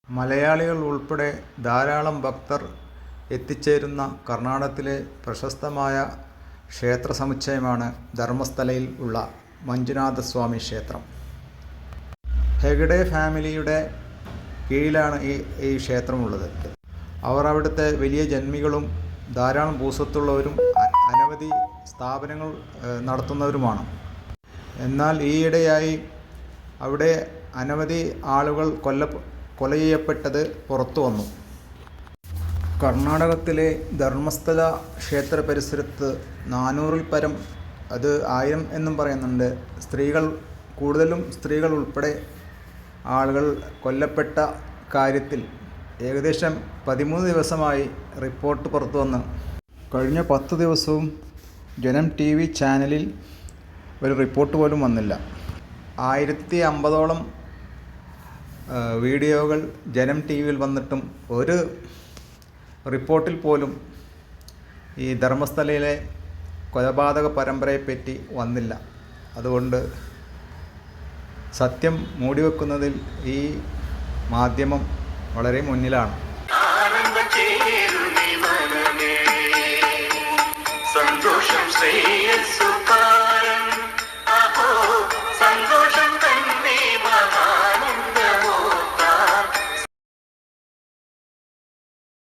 മലയാളികൾ ഉൾപ്പെടെ ധാരാളം ഭക്തർ എത്തിച്ചേരുന്ന കർണാടകത്തിലെ പ്രശസ്തമായ ക്ഷേത്ര സമുച്ചയമാണ് ധർമ്മസ്ഥലയിൽ ഉള്ള മഞ്ജുനാഥസ്വാമി ക്ഷേത്രം. ഹെഗ്ഡെ ഫാമിലിയുടെ കീഴിലാണ് ഈ ക്ഷേത്രമുള്ളത്. അവർ അവിടുത്തെ വലിയ ജന്മികളും ധാരാളം ഭൂസ്വത്തുള്ളവരും അനവധി സ്ഥാപനങ്ങൾ നടത്തുന്നവരുമാണ്. എന്നാൽ ഈയിടെയായി അവിടെ അനവധി ആളുകൾ കൊല ചെയ്യപ്പെട്ടത് പുറത്തു വന്നു. കർണാടകത്തിലെ ധർമ്മസ്ഥല ക്ഷേത്ര പരിസരത്ത് 400-ൽ പരം, അത് 1000 എന്നും പറയുന്നുണ്ട്, കൂടുതലും സ്ത്രീകൾ ഉൾപ്പെടെ ആളുകൾ കൊല്ലപ്പെട്ട കാര്യത്തിൽ ഏകദേശം 13 ദിവസമായി റിപ്പോർട്ട് പുറത്തു വന്ന്. കഴിഞ്ഞ 10 ദിവസവും ജനം TV ചാനലിൽ ഒരു റിപ്പോർട്ട് പോലും വന്നില്ല. 1050ഓളം വീഡിയോകൾ ജനം TVയിൽ വന്നിട്ടും ഒരു റിപ്പോർട്ടിൽ പോലും ഈ ധർമ്മസ്ഥലയിലെ കൊലപാതക പരമ്പരയെപ്പറ്റി വന്നില്ല. അതുകൊണ്ട് സത്യം മൂടിവെക്കുന്നതിൽ ഈ മാധ്യമം വളരെ മുന്നിലാണ്. സന്തോഷം